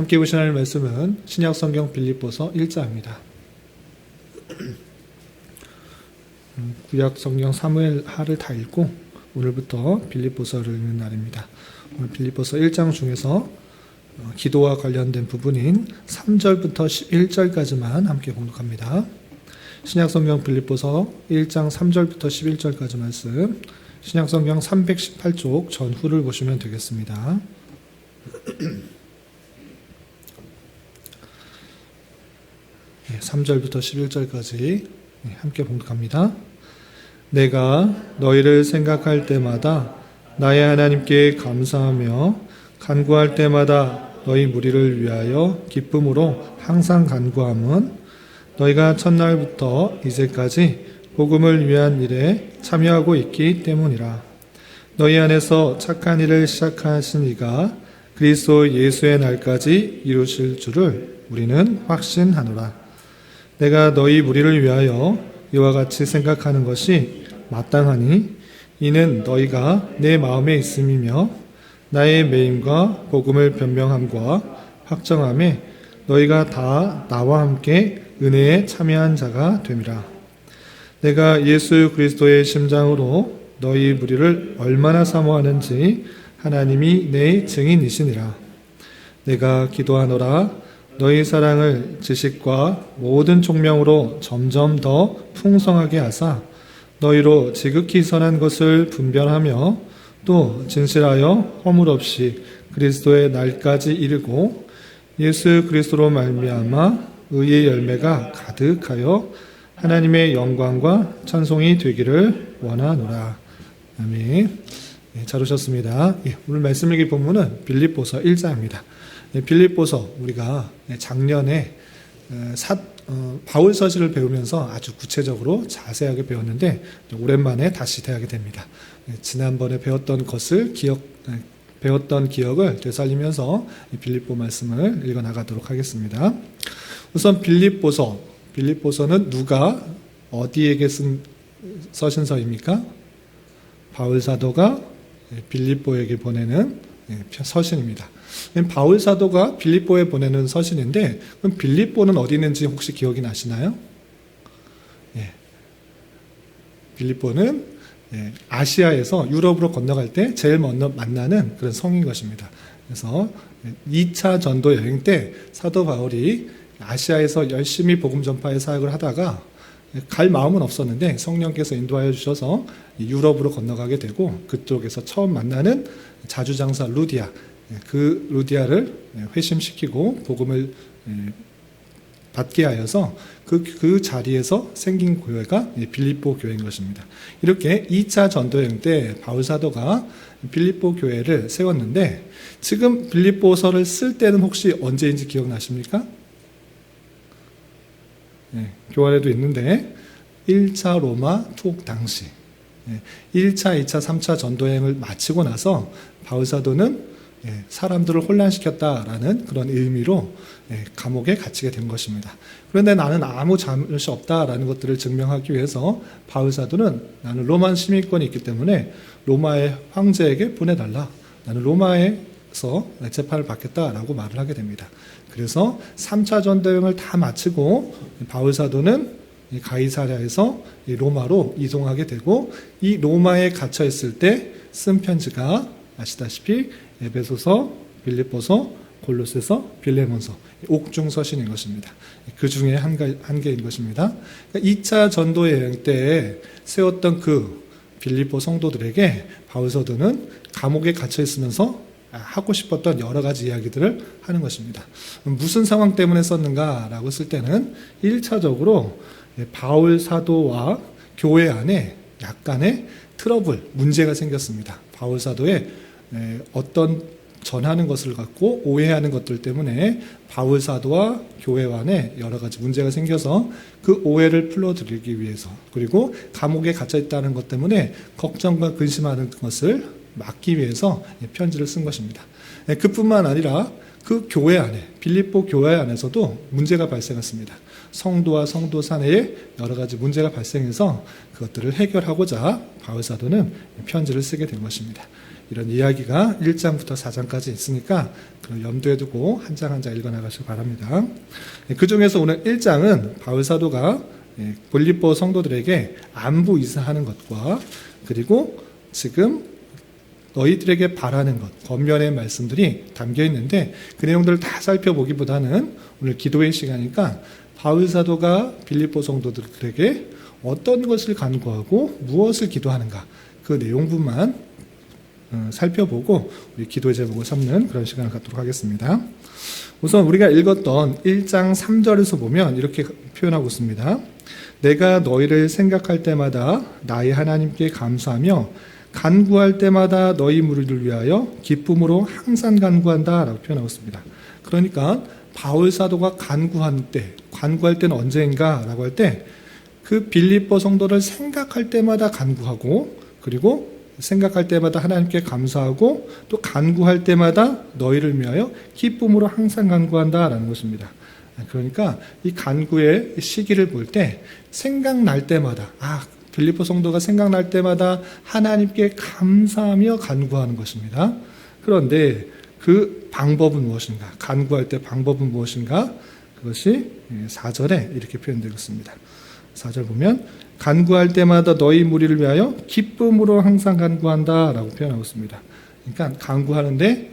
함께 보신 하나님 말씀은 신약성경 빌립보서 1장입니다. 구약성경 사무엘하를 다 읽고 오늘부터 빌립보서를 읽는 날입니다. 오늘 빌립보서 1장 중에서 기도와 관련된 부분인 3절부터 11절까지만 함께 봉독합니다. 신약성경 빌립보서 1장 3절부터 11절까지 말씀, 신약성경 318쪽 전후를 보시면 되겠습니다. 3절부터 11절까지 함께 봉독합니다. 내가 너희를 생각할 때마다 나의 하나님께 감사하며 간구할 때마다 너희 무리를 위하여 기쁨으로 항상 간구함은 너희가 첫날부터 이제까지 복음을 위한 일에 참여하고 있기 때문이라. 너희 안에서 착한 일을 시작하신 이가 그리스도 예수의 날까지 이루실 줄을 우리는 확신하노라. 내가 너희 무리를 위하여 이와 같이 생각하는 것이 마땅하니 이는 너희가 내 마음에 있음이며 나의 매임과 복음을 변명함과 확정함에 너희가 다 나와 함께 은혜에 참여한 자가 됨이라. 내가 예수 그리스도의 심장으로 너희 무리를 얼마나 사모하는지 하나님이 내 증인이시니라. 내가 기도하노라. 너희 사랑을 지식과 모든 총명으로 점점 더 풍성하게 하사 너희로 지극히 선한 것을 분별하며 또 진실하여 허물 없이 그리스도의 날까지 이르고 예수 그리스도로 말미암아 의의 열매가 가득하여 하나님의 영광과 찬송이 되기를 원하노라. 아멘. 잘 오셨습니다. 오늘 말씀 읽기 본문은 빌립보서 1장입니다. 빌립보서 우리가 작년에 바울 서신을 배우면서 아주 구체적으로 자세하게 배웠는데 오랜만에 다시 대하게 됩니다. 지난번에 배웠던 기억을 되살리면서 빌립보 말씀을 읽어 나가도록 하겠습니다. 우선 빌립보서는 누가 어디에게 쓴 서신서입니까? 바울 사도가 빌립보에게 보내는 서신입니다. 바울 사도가 빌립보에 보내는 서신인데 그럼 빌립보는 어디 있는지 혹시 기억이 나시나요? 빌립보는 아시아에서 유럽으로 건너갈 때 제일 먼저 만나는 그런 성인 것입니다. 그래서 2차 전도 여행 때 사도 바울이 아시아에서 열심히 복음 전파의 사역을 하다가 갈 마음은 없었는데 성령께서 인도하여 주셔서 유럽으로 건너가게 되고 그쪽에서 처음 만나는 자주장사 루디아, 그 루디아를 회심시키고 복음을 받게 하여서 그 자리에서 생긴 교회가 빌립보 교회인 것입니다. 이렇게 2차 전도여행 때 바울 사도가 빌립보 교회를 세웠는데 지금 빌립보서를 쓸 때는 혹시 언제인지 기억나십니까? 교환에도 있는데 1차 로마 투옥 당시 1차, 2차, 3차 전도여행을 마치고 나서 바울 사도는 사람들을 혼란시켰다라는 그런 의미로 감옥에 갇히게 된 것입니다. 그런데 나는 아무 잘못이 없다라는 것들을 증명하기 위해서 바울 사도는 나는 로마 시민권이 있기 때문에 로마의 황제에게 보내달라. 나는 로마에서 재판을 받겠다라고 말을 하게 됩니다. 그래서 3차 전도여행을 다 마치고 바울 사도는 가이사랴에서 로마로 이동하게 되고 이 로마에 갇혀 있을 때 쓴 편지가 아시다시피 에베소서, 빌립보서, 골로새서, 빌레몬서 옥중 서신인 것입니다. 그 중에 한 개인 것입니다. 2차 전도여행 때 세웠던 그 빌립보 성도들에게 바울 사도는 감옥에 갇혀 있으면서 하고 싶었던 여러 가지 이야기들을 하는 것입니다. 무슨 상황 때문에 썼는가라고 했을 때는 1차적으로 바울 사도와 교회 안에 약간의 트러블, 문제가 생겼습니다. 바울 사도의 어떤 전하는 것을 갖고 오해하는 것들 때문에 바울 사도와 교회 안에 여러 가지 문제가 생겨서 그 오해를 풀어드리기 위해서 그리고 감옥에 갇혀 있다는 것 때문에 걱정과 근심하는 것을 막기 위해서 편지를 쓴 것입니다. 그뿐만 아니라 그 교회 안에 빌립보 교회 안에서도 문제가 발생했습니다. 성도와 성도 사내에 여러 가지 문제가 발생해서 그것들을 해결하고자 바울 사도는 편지를 쓰게 된 것입니다. 이런 이야기가 1장부터 4장까지 있으니까 염두에 두고 한 장 한 장 읽어나가시기 바랍니다. 그 중에서 오늘 1장은 바울 사도가 빌립보 성도들에게 안부 인사하는 것과 그리고 지금 너희들에게 바라는 것, 권면의 말씀들이 담겨 있는데 그 내용들을 다 살펴보기보다는 오늘 기도의 시간이니까 바울 사도가 빌립보 성도들에게 어떤 것을 간구하고 무엇을 기도하는가 그 내용부만 살펴보고 우리 기도의 제목을 삼는 그런 시간을 갖도록 하겠습니다. 우선 우리가 읽었던 1장 3절에서 보면 이렇게 표현하고 있습니다. 내가 너희를 생각할 때마다 나의 하나님께 감사하며 간구할 때마다 너희 무리를 위하여 기쁨으로 항상 간구한다 라고 표현하고 있습니다. 그러니까 바울 사도가 간구할 때는 언제인가 라고 할 때 그 빌립보 성도를 생각할 때마다 간구하고 그리고 생각할 때마다 하나님께 감사하고 또 간구할 때마다 너희를 위하여 기쁨으로 항상 간구한다 라는 것입니다. 그러니까 이 간구의 시기를 볼 때 생각날 때마다 빌립보 성도가 생각날 때마다 하나님께 감사하며 간구하는 것입니다. 그런데 그 방법은 무엇인가? 간구할 때 방법은 무엇인가? 그것이 4절에 이렇게 표현되고 있습니다. 4절 보면 간구할 때마다 너희 무리를 위하여 기쁨으로 항상 간구한다 라고 표현하고 있습니다. 그러니까 간구하는데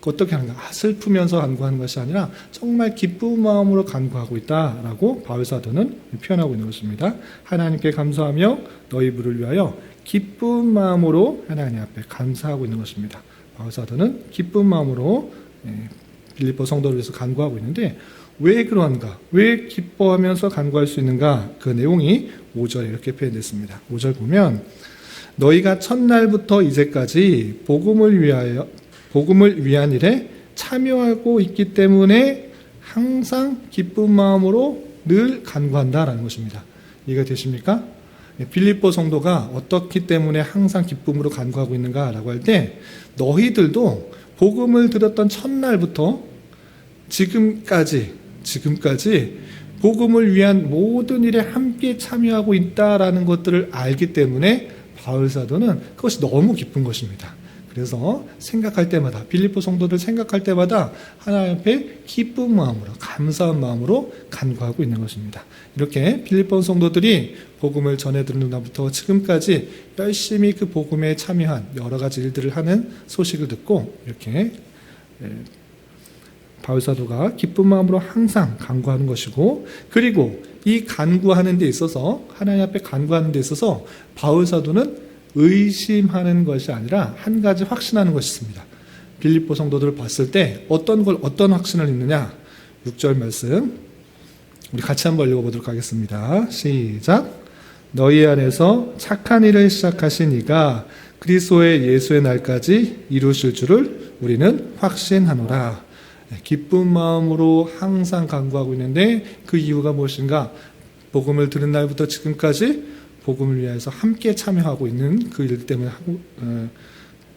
어떻게 하는가? 슬프면서 간구하는 것이 아니라 정말 기쁜 마음으로 간구하고 있다라고 바울 사도는 표현하고 있는 것입니다. 하나님께 감사하며 너희 무리를 위하여 기쁜 마음으로 하나님 앞에 감사하고 있는 것입니다. 바울 사도는 기쁜 마음으로 빌립보 성도를 위해서 간구하고 있는데 왜 그러한가? 왜 기뻐하면서 간구할 수 있는가? 그 내용이 5절에 이렇게 표현됐습니다. 5절 보면 너희가 첫날부터 이제까지 복음을 위한 일에 참여하고 있기 때문에 항상 기쁜 마음으로 늘 간구한다라는 것입니다. 이해가 되십니까? 빌립보 성도가 어떻기 때문에 항상 기쁨으로 간구하고 있는가라고 할 때 너희들도 복음을 들었던 첫날부터 지금까지 복음을 위한 모든 일에 함께 참여하고 있다라는 것들을 알기 때문에 바울 사도는 그것이 너무 기쁜 것입니다. 그래서 생각할 때마다 빌립보 성도들 생각할 때마다 하나님 앞에 기쁜 마음으로 감사한 마음으로 간구하고 있는 것입니다. 이렇게 빌립보 성도들이 복음을 전해 들은 날부터 지금까지 열심히 그 복음에 참여한 여러 가지 일들을 하는 소식을 듣고 이렇게 바울 사도가 기쁜 마음으로 항상 간구하는 것이고 그리고 이 간구하는 데 있어서 하나님 앞에 간구하는 데 있어서 바울 사도는 의심하는 것이 아니라 한 가지 확신하는 것이 있습니다. 빌립보 성도들을 봤을 때 어떤 확신을 있느냐? 6절 말씀 우리 같이 한번 읽어보도록 하겠습니다. 시작. 너희 안에서 착한 일을 시작하신 이가 그리스도의 예수의 날까지 이루실 줄을 우리는 확신하노라. 기쁜 마음으로 항상 간구하고 있는데 그 이유가 무엇인가? 복음을 들은 날부터 지금까지 복음을 위해서 함께 참여하고 있는 그 일 때문에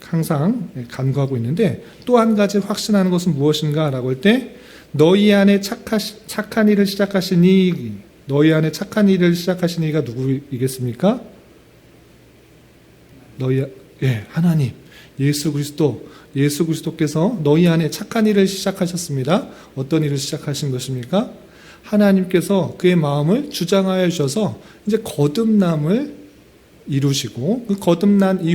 항상 간구하고 있는데 또 한 가지 확신하는 것은 무엇인가? 라고 할 때 너희 안에 착한 일을 시작하시니 너희 안에 착한 일을 시작하시니가 누구이겠습니까? 하나님 예수 그리스도께서 너희 안에 착한 일을 시작하셨습니다. 어떤 일을 시작하신 것입니까? 하나님께서 그의 마음을 주장하여 주셔서 이제 거듭남을 이루시고 그 거듭난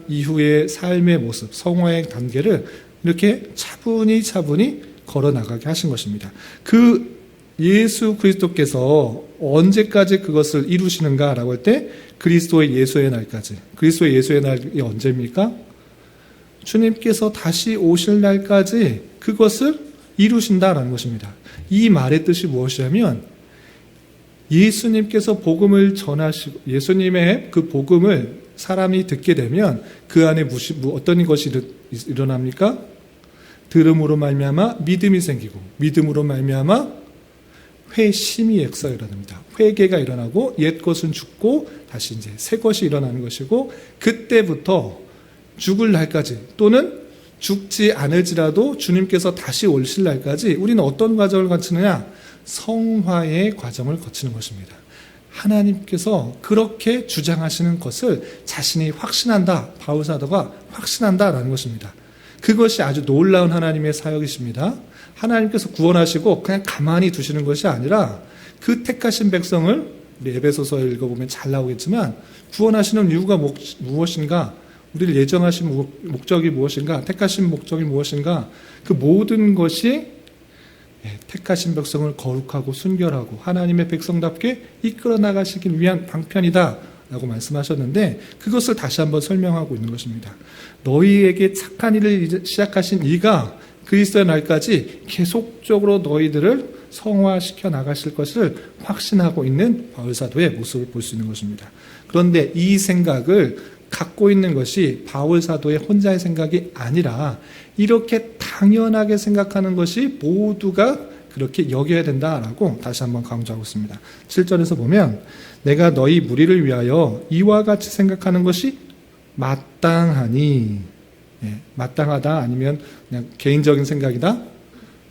이후의 삶의 모습, 성화의 단계를 이렇게 차분히 걸어 나가게 하신 것입니다. 그 예수 그리스도께서 언제까지 그것을 이루시는가라고 할 때 그리스도의 예수의 날까지. 그리스도의 예수의 날이 언제입니까? 주님께서 다시 오실 날까지 그것을 이루신다라는 것입니다. 이 말의 뜻이 무엇이냐면 예수님께서 복음을 전하시고 예수님의 그 복음을 사람이 듣게 되면 그 안에 어떤 것이 일어납니까? 들음으로 말미암아 믿음이 생기고 믿음으로 말미암아 회심이 역사가 일어납니다. 회개가 일어나고 옛 것은 죽고 다시 이제 새 것이 일어나는 것이고 그때부터 죽을 날까지 또는 죽지 않을지라도 주님께서 다시 오실 날까지 우리는 어떤 과정을 거치느냐? 성화의 과정을 거치는 것입니다. 하나님께서 그렇게 주장하시는 것을 자신이 확신한다. 바울 사도가 확신한다라는 것입니다. 그것이 아주 놀라운 하나님의 사역이십니다. 하나님께서 구원하시고 그냥 가만히 두시는 것이 아니라 그 택하신 백성을 우리 에베소서 읽어보면 잘 나오겠지만 구원하시는 이유가 무엇인가, 우리를 예정하신 목적이 무엇인가, 택하신 목적이 무엇인가, 그 모든 것이 택하신 백성을 거룩하고 순결하고 하나님의 백성답게 이끌어 나가시기 위한 방편이다 라고 말씀하셨는데, 그것을 다시 한번 설명하고 있는 것입니다. 너희에게 착한 일을 시작하신 이가 그리스도의 날까지 계속적으로 너희들을 성화시켜 나가실 것을 확신하고 있는 바울 사도의 모습을 볼 수 있는 것입니다. 그런데 이 생각을 갖고 있는 것이 바울 사도의 혼자의 생각이 아니라 이렇게 당연하게 생각하는 것이 모두가 그렇게 여겨야 된다라고 다시 한번 강조하고 있습니다. 7절에서 보면 내가 너희 무리를 위하여 이와 같이 생각하는 것이 마땅하니, 마땅하다 아니면 그냥 개인적인 생각이다?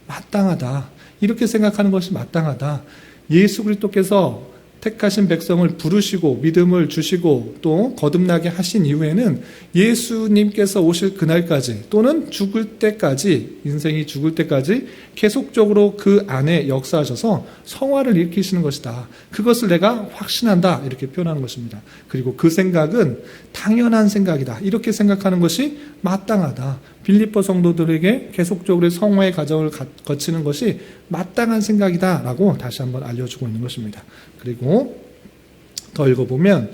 마땅하다. 이렇게 생각하는 것이 마땅하다. 예수 그리스도께서 택하신 백성을 부르시고 믿음을 주시고 또 거듭나게 하신 이후에는 예수님께서 오실 그날까지 또는 죽을 때까지, 인생이 죽을 때까지 계속적으로 그 안에 역사하셔서 성화를 일으키시는 것이다. 그것을 내가 확신한다. 이렇게 표현하는 것입니다. 그리고 그 생각은 당연한 생각이다. 이렇게 생각하는 것이 마땅하다. 빌립보 성도들에게 계속적으로 성화의 과정을 거치는 것이 마땅한 생각이다 라고 다시 한번 알려주고 있는 것입니다. 그리고 더 읽어보면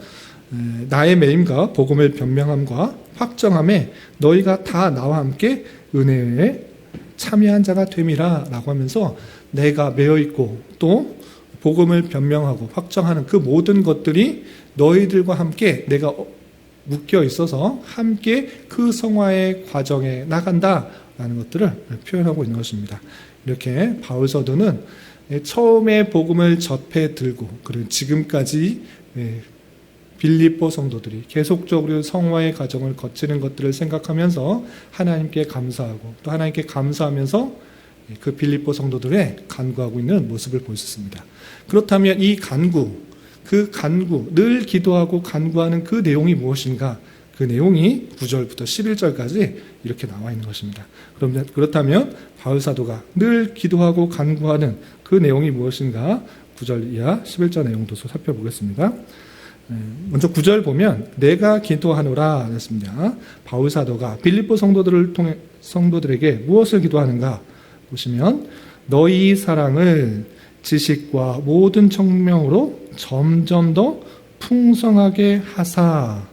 나의 매임과 복음을 변명함과 확정함에 너희가 다 나와 함께 은혜에 참여한 자가 됨이라 라고 하면서 내가 매여 있고 또 복음을 변명하고 확정하는 그 모든 것들이 너희들과 함께 내가 묶여 있어서 함께 그 성화의 과정에 나간다라는 것들을 표현하고 있는 것입니다. 이렇게 바울 사도는 처음에 복음을 접해 들고 그리고 지금까지 빌립보 성도들이 계속적으로 성화의 과정을 거치는 것들을 생각하면서 하나님께 감사하고 또 하나님께 감사하면서 그 빌립보 성도들의 간구하고 있는 모습을 볼 수 있습니다. 그렇다면 이 간구, 늘 기도하고 간구하는 그 내용이 무엇인가? 그 내용이 9절부터 11절까지 이렇게 나와 있는 것입니다. 그렇다면 바울 사도가 늘 기도하고 간구하는 그 내용이 무엇인가? 9절 이하 11절 내용도 살펴보겠습니다. 먼저 9절 보면 내가 기도하노라 했습니다. 바울 사도가 빌립보 성도들에게 무엇을 기도하는가? 보시면 너희 사랑을 지식과 모든 청명으로 점점 더 풍성하게 하사.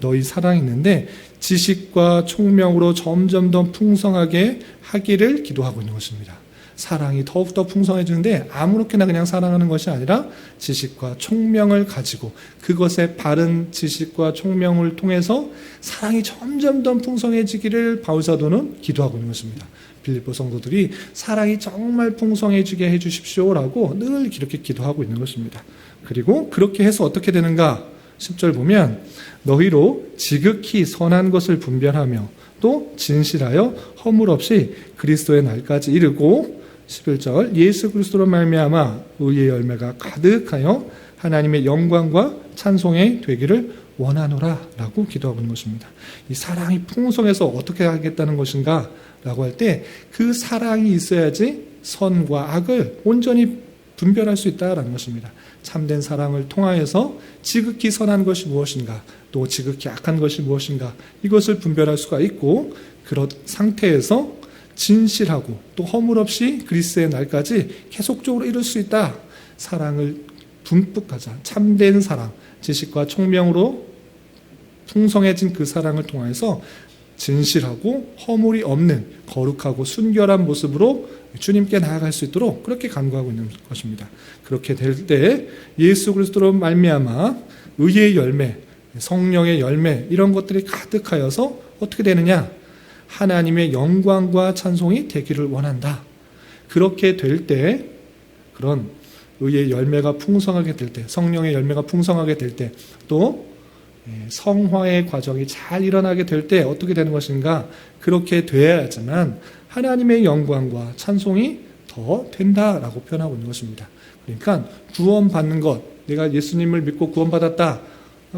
너희 사랑이 있는데 지식과 총명으로 점점 더 풍성하게 하기를 기도하고 있는 것입니다. 사랑이 더욱더 풍성해지는데 아무렇게나 그냥 사랑하는 것이 아니라 지식과 총명을 가지고 그것의 바른 지식과 총명을 통해서 사랑이 점점 더 풍성해지기를 바울 사도는 기도하고 있는 것입니다. 빌립보 성도들이 사랑이 정말 풍성해지게 해주십시오라고 늘 이렇게 기도하고 있는 것입니다. 그리고 그렇게 해서 어떻게 되는가? 10절 보면 너희로 지극히 선한 것을 분별하며 또 진실하여 허물 없이 그리스도의 날까지 이르고 11절 예수 그리스도로 말미암아 의의 열매가 가득하여 하나님의 영광과 찬송에 되기를 원하노라 라고 기도하고 있는 것입니다. 이 사랑이 풍성해서 어떻게 하겠다는 것인가 라고 할 때 그 사랑이 있어야지 선과 악을 온전히 분별할 수 있다라는 것입니다. 참된 사랑을 통하여서 지극히 선한 것이 무엇인가 또 지극히 악한 것이 무엇인가 이것을 분별할 수가 있고 그런 상태에서 진실하고 또 허물 없이 그리스도의 날까지 계속적으로 이룰 수 있다. 사랑을 듬뿍 가자. 참된 사랑, 지식과 총명으로 풍성해진 그 사랑을 통해서 진실하고 허물이 없는 거룩하고 순결한 모습으로 주님께 나아갈 수 있도록 그렇게 간구하고 있는 것입니다. 그렇게 될 때 예수 그리스도로 말미암아 의의 열매, 성령의 열매 이런 것들이 가득하여서 어떻게 되느냐? 하나님의 영광과 찬송이 되기를 원한다. 그렇게 될 때 그런 의의 열매가 풍성하게 될 때, 성령의 열매가 풍성하게 될 때, 또 성화의 과정이 잘 일어나게 될 때 어떻게 되는 것인가? 그렇게 돼야지만 하나님의 영광과 찬송이 더 된다라고 표현하고 있는 것입니다. 그러니까 구원받는 것, 내가 예수님을 믿고 구원받았다,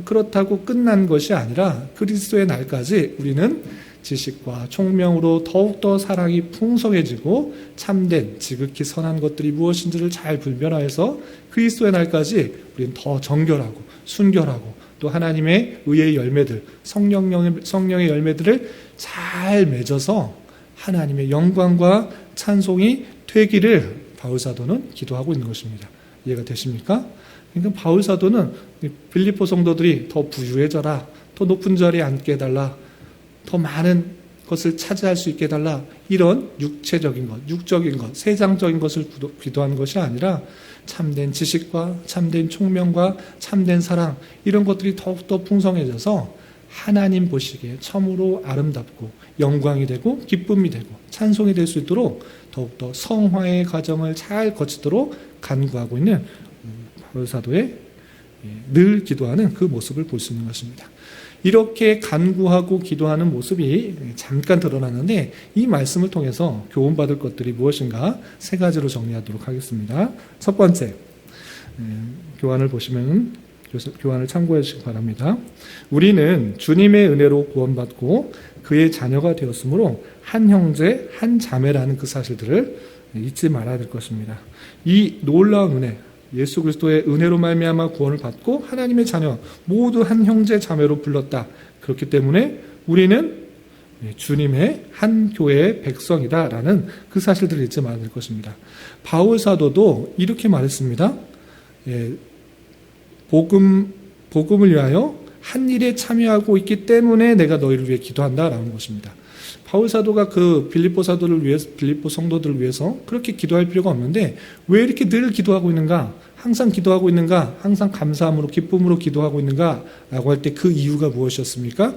그렇다고 끝난 것이 아니라 그리스도의 날까지 우리는 지식과 총명으로 더욱더 사랑이 풍성해지고 참된 지극히 선한 것들이 무엇인지를 잘 분별하여서 그리스도의 날까지 우리는 더 정결하고 순결하고 또 하나님의 의의 열매들, 성령의 열매들을 잘 맺어서 하나님의 영광과 찬송이 되기를 바울사도는 기도하고 있는 것입니다. 이해가 되십니까? 그러니까 바울사도는 빌립보 성도들이 더 부유해져라, 더 높은 자리에 앉게 해달라, 더 많은 것을 차지할 수 있게 해달라, 이런 육체적인 것, 육적인 것, 세상적인 것을 기도하는 것이 아니라 참된 지식과 참된 총명과 참된 사랑, 이런 것들이 더욱더 풍성해져서 하나님 보시기에 참으로 아름답고 영광이 되고 기쁨이 되고 찬송이 될 수 있도록 더욱더 성화의 과정을 잘 거치도록 간구하고 있는 바울사도의 늘 기도하는 그 모습을 볼 수 있는 것입니다. 이렇게 간구하고 기도하는 모습이 잠깐 드러나는데 이 말씀을 통해서 교훈받을 것들이 무엇인가 세 가지로 정리하도록 하겠습니다. 첫 번째, 교환을 보시면 교환을 참고해 주시기 바랍니다. 우리는 주님의 은혜로 구원받고 그의 자녀가 되었으므로 한 형제 한 자매라는 그 사실들을 잊지 말아야 될 것입니다. 이 놀라운 은혜, 예수 그리스도의 은혜로 말미암아 구원을 받고 하나님의 자녀 모두 한 형제 자매로 불렀다. 그렇기 때문에 우리는 주님의 한 교회의 백성이다라는 그 사실들을 잊지 말아야 될 것입니다. 바울 사도도 이렇게 말했습니다. 복음을 위하여 한 일에 참여하고 있기 때문에 내가 너희를 위해 기도한다라는 것입니다. 바울 사도가 그 빌립보 사도를 위해서, 빌립보 성도들을 위해서 그렇게 기도할 필요가 없는데 왜 이렇게 늘 기도하고 있는가? 항상 기도하고 있는가? 항상 감사함으로 기쁨으로 기도하고 있는가? 라고 할 때 그 이유가 무엇이었습니까?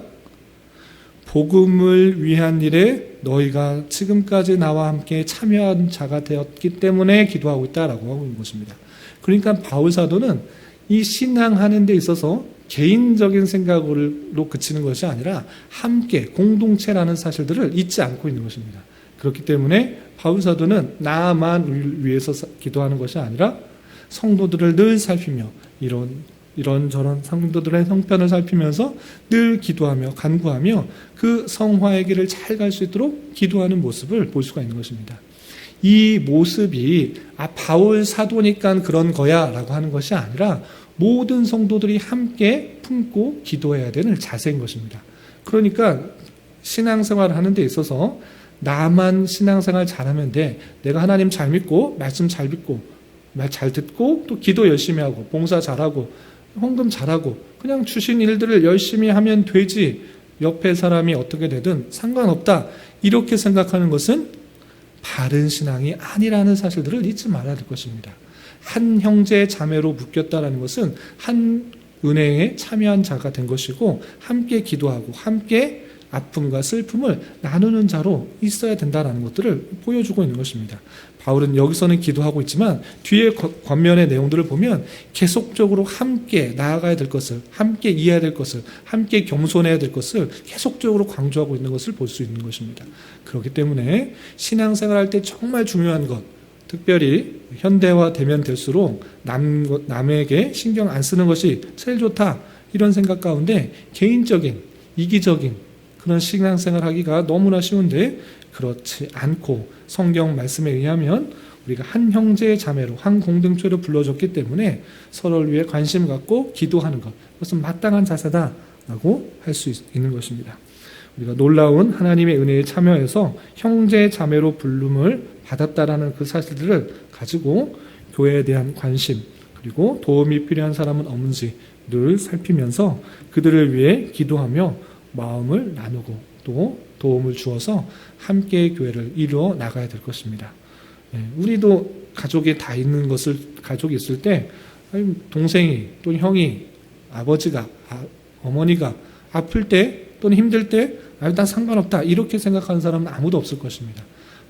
복음을 위한 일에 너희가 지금까지 나와 함께 참여한 자가 되었기 때문에 기도하고 있다라고 하고 있는 것입니다. 그러니까 바울 사도는 이 신앙하는 데 있어서 개인적인 생각으로 그치는 것이 아니라 함께 공동체라는 사실들을 잊지 않고 있는 것입니다. 그렇기 때문에 바울 사도는 나만 위해서 기도하는 것이 아니라 성도들을 늘 살피며 이런저런 성도들의 형편을 살피면서 늘 기도하며 간구하며 그 성화의 길을 잘 갈 수 있도록 기도하는 모습을 볼 수가 있는 것입니다. 이 모습이 바울 사도니까 그런 거야 라고 하는 것이 아니라 모든 성도들이 함께 품고 기도해야 되는 자세인 것입니다. 그러니까 신앙생활을 하는 데 있어서 나만 신앙생활 잘하면 돼, 내가 하나님 잘 믿고 말씀 잘 믿고 말 잘 듣고 또 기도 열심히 하고 봉사 잘하고 헌금 잘하고 그냥 주신 일들을 열심히 하면 되지, 옆에 사람이 어떻게 되든 상관없다, 이렇게 생각하는 것은 바른 신앙이 아니라는 사실들을 잊지 말아야 될 것입니다. 한 형제 자매로 묶였다라는 것은 한 은혜에 참여한 자가 된 것이고 함께 기도하고 함께 아픔과 슬픔을 나누는 자로 있어야 된다라는 것들을 보여주고 있는 것입니다. 바울은 여기서는 기도하고 있지만 뒤에 겉면의 내용들을 보면 계속적으로 함께 나아가야 될 것을, 함께 이해해야 될 것을, 함께 겸손해야 될 것을 계속적으로 강조하고 있는 것을 볼 수 있는 것입니다. 그렇기 때문에 신앙생활할 때 정말 중요한 것, 특별히 현대화되면 될수록 남에게 신경 안 쓰는 것이 제일 좋다, 이런 생각 가운데 개인적인, 이기적인 그런 신앙생활 하기가 너무나 쉬운데 그렇지 않고 성경 말씀에 의하면 우리가 한 형제 자매로 한 공동체로 불러줬기 때문에 서로를 위해 관심 갖고 기도하는 것, 그것은 마땅한 자세다라고 할 수 있는 것입니다. 우리가 놀라운 하나님의 은혜에 참여해서 형제 자매로 부름을 받았다라는 그 사실들을 가지고 교회에 대한 관심, 그리고 도움이 필요한 사람은 없는지 늘 살피면서 그들을 위해 기도하며 마음을 나누고 또 도움을 주어서 함께 교회를 이루어 나가야 될 것입니다. 우리도 가족이 다 있는 것을, 가족이 있을 때 동생이 또는 형이, 아버지가, 어머니가 아플 때 또는 힘들 때 난 상관없다, 이렇게 생각하는 사람은 아무도 없을 것입니다.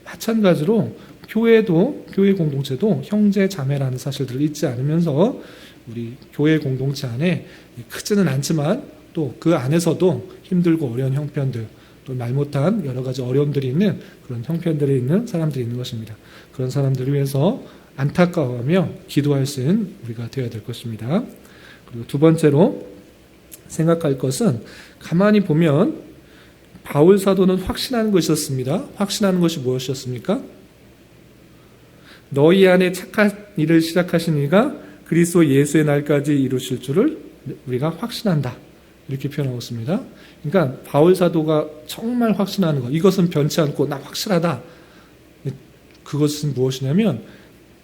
마찬가지로 교회도, 교회 공동체도 형제 자매라는 사실들을 잊지 않으면서 우리 교회 공동체 안에 크지는 않지만 또 그 안에서도 힘들고 어려운 형편들, 또 말 못한 여러 가지 어려움들이 있는 그런 형편들이 있는 사람들이 있는 것입니다. 그런 사람들을 위해서 안타까워하며 기도할 수 있는 우리가 되어야 될 것입니다. 그리고 두 번째로 생각할 것은 가만히 보면 바울 사도는 확신하는 것이었습니다. 확신하는 것이 무엇이었습니까? 너희 안에 착한 일을 시작하신 이가 그리스도 예수의 날까지 이루실 줄을 우리가 확신한다. 이렇게 표현하고 있습니다. 그러니까 바울 사도가 정말 확신하는 것, 이것은 변치 않고 나 확실하다. 그것은 무엇이냐면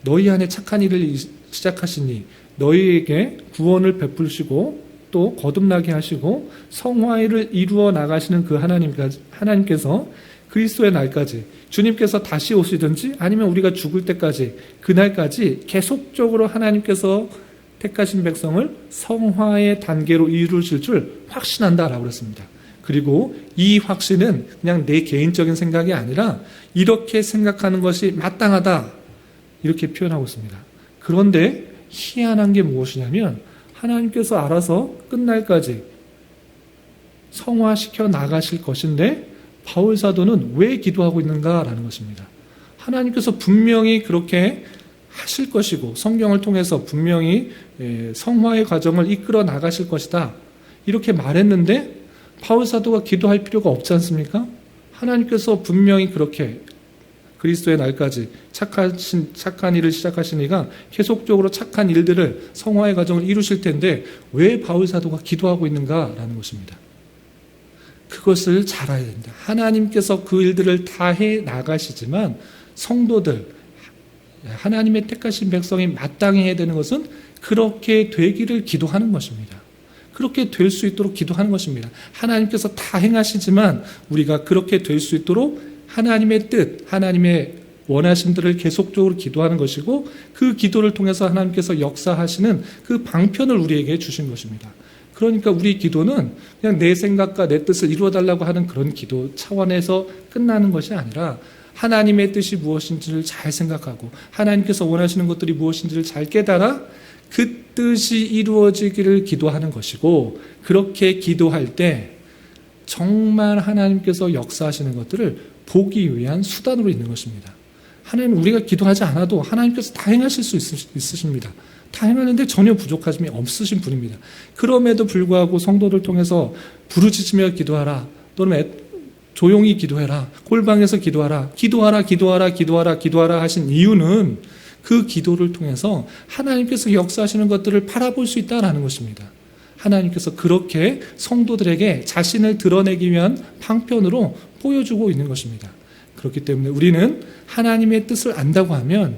너희 안에 착한 일을 시작하시니 너희에게 구원을 베푸시고 또 거듭나게 하시고 성화를 이루어 나가시는 그 하나님께서 그리스도의 날까지, 주님께서 다시 오시든지 아니면 우리가 죽을 때까지, 그날까지 계속적으로 하나님께서 택하신 백성을 성화의 단계로 이루실 줄 확신한다라고 그랬습니다. 그리고 이 확신은 그냥 내 개인적인 생각이 아니라 이렇게 생각하는 것이 마땅하다, 이렇게 표현하고 있습니다. 그런데 희한한 게 무엇이냐면 하나님께서 알아서 끝날까지 성화시켜 나가실 것인데 바울 사도는 왜 기도하고 있는가라는 것입니다. 하나님께서 분명히 그렇게 하실 것이고 성경을 통해서 분명히 성화의 과정을 이끌어 나가실 것이다, 이렇게 말했는데 바울 사도가 기도할 필요가 없지 않습니까? 하나님께서 분명히 그렇게 그리스도의 날까지 착한 일을 시작하신 이가 계속적으로 착한 일들을, 성화의 과정을 이루실 텐데 왜 바울 사도가 기도하고 있는가라는 것입니다. 그것을 잘 알아야 됩니다. 하나님께서 그 일들을 다 해 나가시지만 성도들, 하나님의 택하신 백성이 마땅히 해야 되는 것은 그렇게 되기를 기도하는 것입니다. 그렇게 될 수 있도록 기도하는 것입니다. 하나님께서 다 행하시지만 우리가 그렇게 될 수 있도록 하나님의 뜻, 하나님의 원하심들을 계속적으로 기도하는 것이고 그 기도를 통해서 하나님께서 역사하시는 그 방편을 우리에게 주신 것입니다. 그러니까 우리 기도는 그냥 내 생각과 내 뜻을 이루어달라고 하는 그런 기도 차원에서 끝나는 것이 아니라 하나님의 뜻이 무엇인지를 잘 생각하고 하나님께서 원하시는 것들이 무엇인지를 잘 깨달아 그 뜻이 이루어지기를 기도하는 것이고, 그렇게 기도할 때 정말 하나님께서 역사하시는 것들을 보기 위한 수단으로 있는 것입니다. 하나님, 우리가 기도하지 않아도 하나님께서 다 행하실 수 있으십니다. 다 행하는데 전혀 부족함이 없으신 분입니다. 그럼에도 불구하고 성도들 통해서 부르짖으며 기도하라, 또는 조용히 기도해라, 골방에서 기도하라, 기도하라 하신 이유는 그 기도를 통해서 하나님께서 역사하시는 것들을 바라볼 수 있다는 것입니다. 하나님께서 그렇게 성도들에게 자신을 드러내기 위한 방편으로 보여주고 있는 것입니다. 그렇기 때문에 우리는 하나님의 뜻을 안다고 하면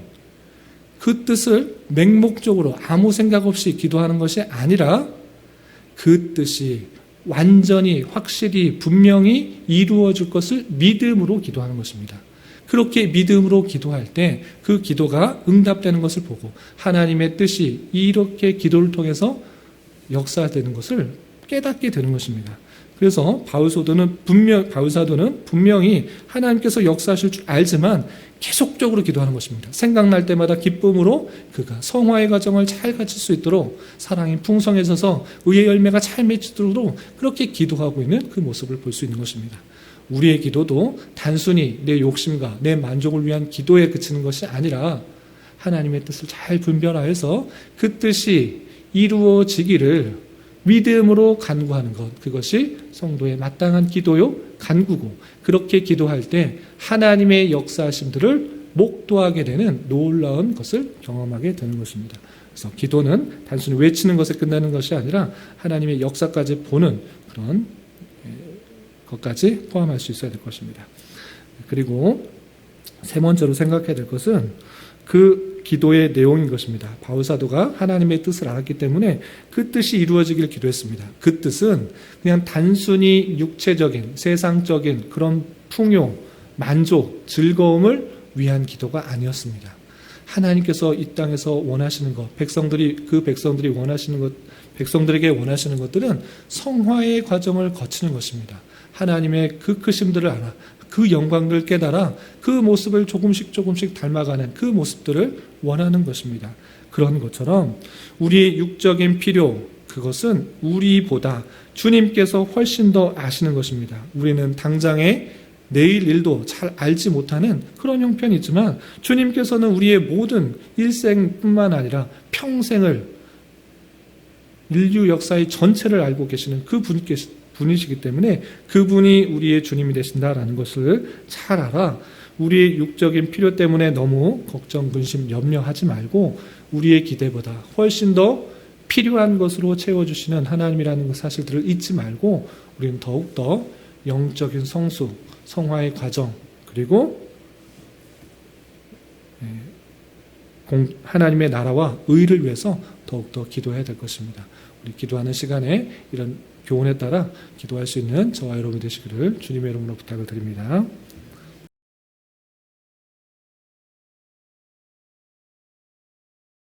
그 뜻을 맹목적으로 아무 생각 없이 기도하는 것이 아니라 그 뜻이 완전히 확실히 분명히 이루어질 것을 믿음으로 기도하는 것입니다. 그렇게 믿음으로 기도할 때 그 기도가 응답되는 것을 보고 하나님의 뜻이 이렇게 기도를 통해서 역사되는 것을 깨닫게 되는 것입니다. 그래서 바울 사도는 분명히 하나님께서 역사하실 줄 알지만 계속적으로 기도하는 것입니다. 생각날 때마다 기쁨으로 그가 성화의 과정을 잘 갖출 수 있도록, 사랑이 풍성해져서 의의 열매가 잘 맺히도록 그렇게 기도하고 있는 그 모습을 볼 수 있는 것입니다. 우리의 기도도 단순히 내 욕심과 내 만족을 위한 기도에 그치는 것이 아니라 하나님의 뜻을 잘 분별하여서 그 뜻이 이루어지기를 믿음으로 간구하는 것, 그것이 성도의 마땅한 기도요 간구고, 그렇게 기도할 때 하나님의 역사하심들을 목도하게 되는 놀라운 것을 경험하게 되는 것입니다. 그래서 기도는 단순히 외치는 것에 끝나는 것이 아니라 하나님의 역사까지 보는 그런 것까지 포함할 수 있어야 될 것입니다. 그리고 세 번째로 생각해야 될 것은 그 기도의 내용인 것입니다. 바울 사도가 하나님의 뜻을 알았기 때문에 그 뜻이 이루어지길 기도했습니다. 그 뜻은 그냥 단순히 육체적인, 세상적인 그런 풍요, 만족, 즐거움을 위한 기도가 아니었습니다. 하나님께서 이 땅에서 원하시는 것, 백성들이 원하시는 것, 백성들에게 원하시는 것들은 성화의 과정을 거치는 것입니다. 하나님의 그 크심들을 알아, 그 영광들을 깨달아 그 모습을 조금씩 닮아가는 그 모습들을 원하는 것입니다. 그런 것처럼 우리의 육적인 필요, 그것은 우리보다 주님께서 훨씬 더 아시는 것입니다. 우리는 당장에 내일 일도 잘 알지 못하는 그런 형편이지만 주님께서는 우리의 모든 일생뿐만 아니라 평생을 인류 역사의 전체를 알고 계시는 그 분이시기 때문에 그분이 우리의 주님이 되신다라는 것을 잘 알아 우리의 육적인 필요 때문에 너무 걱정, 근심, 염려하지 말고 우리의 기대보다 훨씬 더 필요한 것으로 채워주시는 하나님이라는 사실들을 잊지 말고 우리는 더욱더 영적인 성수, 성화의 과정 그리고 하나님의 나라와 의를 위해서 더욱더 기도해야 될 것입니다. 우리 기도하는 시간에 이런 교훈에 따라 기도할 수 있는 저와 여러분 되시기를 주님의 이름으로 부탁을 드립니다.